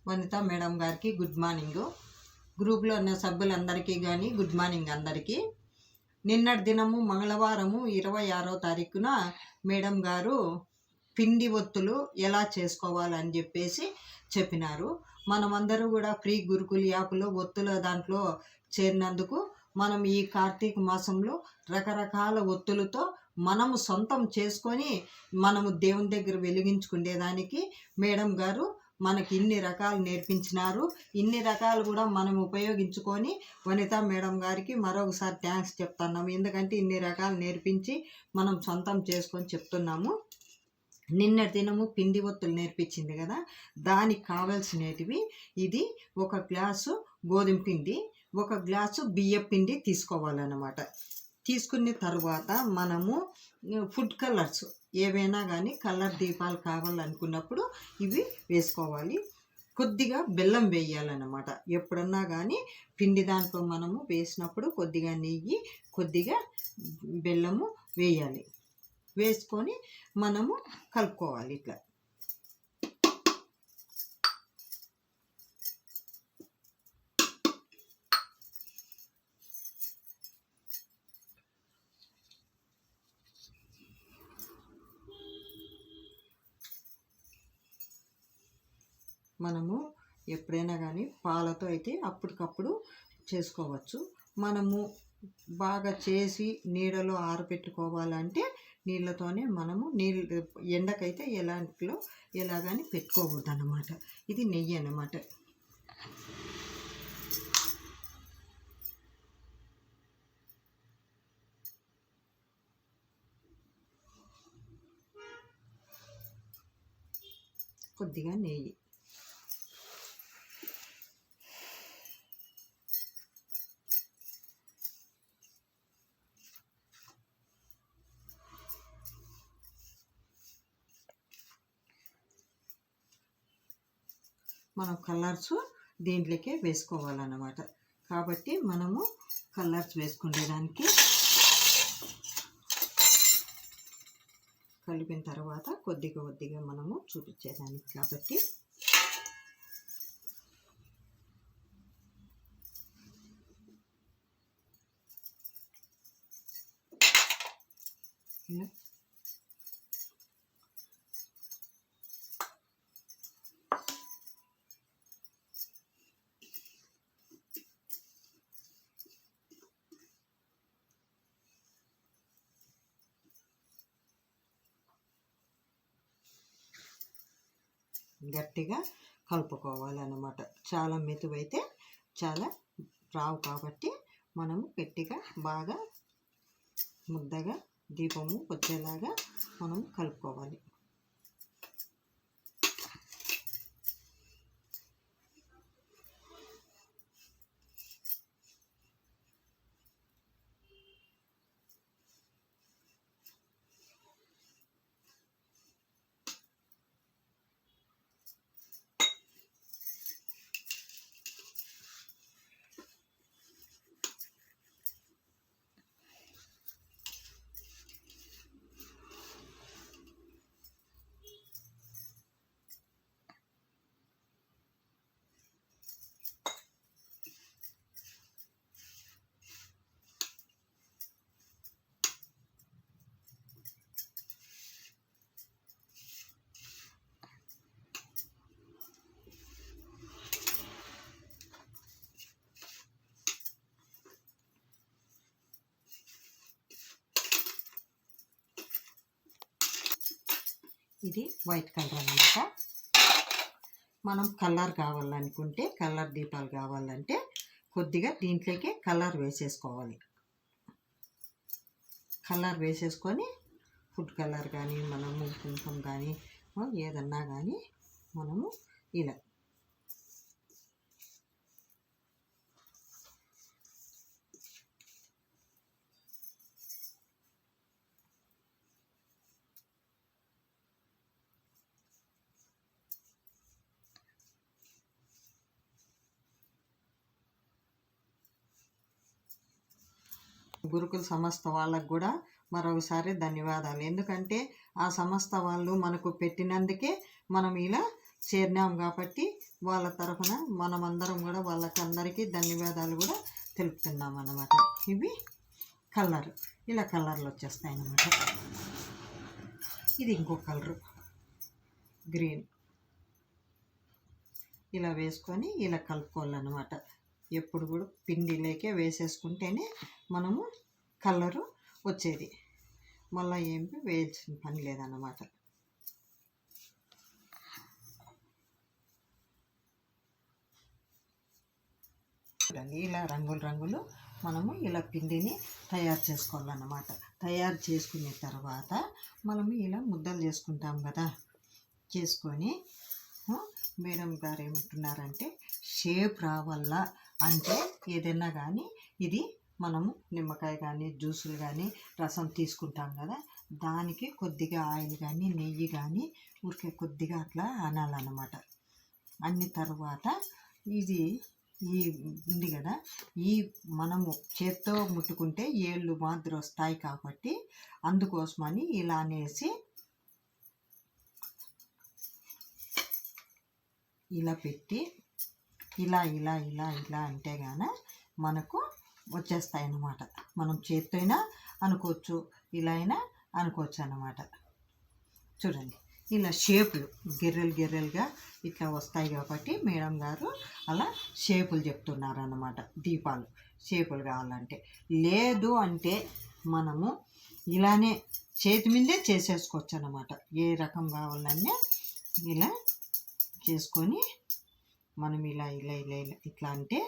వనిత madam గారికి good morning. గ్రూప్లో ఉన్న సభ్యులందరికీ కానీ గుడ్ మార్నింగ్ అందరికీ. నిన్నటి దినము మంగళవారము 26వ తారీఖున మేడం గారు పిండి ఒత్తులు ఎలా చేసుకోవాలని చెప్పేసి చెప్పినారు. మనమందరూ కూడా ఫ్రీ గురుకుల్ యాప్లో ఒత్తుల దాంట్లో చేరినందుకు మనం ఈ కార్తీక మాసంలో రకరకాల ఒత్తులతో మనము సొంతం చేసుకొని మనము దేవుని దగ్గర వెలిగించుకునేదానికి మేడం గారు మనకి ఇన్ని రకాలు నేర్పించినారు. ఇన్ని రకాలు కూడా మనం ఉపయోగించుకొని వనిత మేడం గారికి మరొకసారి థ్యాంక్స్ చెప్తున్నాము. ఎందుకంటే ఇన్ని రకాలు నేర్పించి మనం సొంతం చేసుకొని చెప్తున్నాము. నిన్నటి దినము పిండి ఒత్తులు నేర్పించింది కదా, దానికి కావాల్సినవి ఇది 1 గ్లాసు గోధుమ పిండి, 1 గ్లాసు బియ్యం పిండి తీసుకోవాలన్నమాట. తీసుకున్న తర్వాత మనము ఫుడ్ కలర్స్ ఏవైనా కానీ కలర్ దీపాలు కావాలనుకున్నప్పుడు ఇవి వేసుకోవాలి. కొద్దిగా బెల్లం వేయాలన్నమాట. ఎప్పుడన్నా కానీ పిండి దాంట్లో మనము వేసినప్పుడు కొద్దిగా నెయ్యి, కొద్దిగా బెల్లము వేయాలి. వేసుకొని మనము కలుపుకోవాలి. ఇట్లా మనము ఎప్పుడైనా కానీ పాలతో అయితే అప్పటికప్పుడు చేసుకోవచ్చు. మనము బాగా చేసి నీడలో ఆరబెట్టుకోవాలంటే నీళ్ళతోనే మనము ఎండకైతే ఎలాగని పెట్టుకోకూడదు అన్నమాట. ఇది నెయ్యి అన్నమాట. కొద్దిగా నెయ్యి, మనం కలర్స్ దీంట్లోకే వేసుకోవాలన్నమాట. కాబట్టి మనము కలర్స్ వేసుకునేదానికి కలిపిన తర్వాత కొద్దిగా మనము చూపించేదానికి కాబట్టి గట్టిగా కలుపుకోవాలన్నమాట. చాలా మెతువైతే చాలా రావు కాబట్టి మనము గట్టిగా బాగా ముద్దగా దీపము వచ్చేలాగా మనం కలుపుకోవాలి. ఇది వైట్ కలర్ అన్నమాట. మనం కలర్ కావాలనుకుంటే, కలర్ దీపాలు కావాలంటే కొద్దిగా దీంట్లోకి కలర్ వేసేసుకోవాలి. కలర్ వేసేసుకొని ఫుడ్ కలర్ కానీ మనము కుంకుమ కానీ ఏదన్నా కానీ మనము ఇలా గురుకుల సంస్థ వాళ్ళకు కూడా మరొకసారి ధన్యవాదాలు. ఎందుకంటే ఆ సంస్థ వాళ్ళు మనకు పెట్టినందుకే మనం ఇలా చేరినాం కాబట్టి వాళ్ళ తరఫున మనమందరం కూడా వాళ్ళకందరికీ ధన్యవాదాలు కూడా తెలుపుతున్నాం అన్నమాట. ఇవి కలర్, ఇలా కలర్లు వచ్చేస్తాయి అన్నమాట. ఇది ఇంకో కలరు గ్రీన్. ఇలా వేసుకొని ఇలా కలుపుకోవాలన్నమాట. ఎప్పుడు కూడా పిండిలోకే వేసేసుకుంటేనే మనము కలరు వచ్చేది, మళ్ళీ ఏమి వేయాల్సిన పని లేదన్నమాట. ఇలా రంగులు రంగులు మనము ఇలా పిండిని తయారు చేసుకోవాలన్నమాట. తయారు చేసుకున్న తర్వాత మనము ఇలా ముద్దలు చేసుకుంటాం కదా, చేసుకొని మేడం గారు ఏమంటున్నారంటే షేప్ రావాలా అంటే ఏదైనా కానీ ఇది మనము నిమ్మకాయ కానీ జ్యూసులు కానీ రసం తీసుకుంటాం కదా, దానికి కొద్దిగా ఆయిల్ కానీ నెయ్యి కానీ ఊరికే కొద్దిగా అట్లా అనాలన్నమాట. అన్ని తర్వాత ఇది ఈ ఉంది కదా, ఈ మనము చేత్తో ముట్టుకుంటే ఏళ్ళు మాదిరి వస్తాయి కాబట్టి అందుకోసమని ఇలా అనేసి ఇలా పెట్టి ఇలా ఇలా ఇలా ఇలా అంటే గాన మనకు వచ్చేస్తాయి అన్నమాట. మనం చేత్తో అయినా అనుకోవచ్చు, ఇలా అయినా అనుకోవచ్చు అన్నమాట. చూడండి ఇలా షేపులు గిర్రెలు గిర్రెలుగా ఇట్లా వస్తాయి కాబట్టి మేడం గారు అలా షేపులు చెప్తున్నారు అన్నమాట. దీపాలు షేపులు కావాలంటే, లేదు అంటే మనము ఇలానే చేతి మీదే చేసేసుకోవచ్చు అన్నమాట. ఏ రకం కావాలన్నా ఇలా చేసుకొని మనం ఇలా ఇలా ఇలా ఇలా ఇట్లా అంటే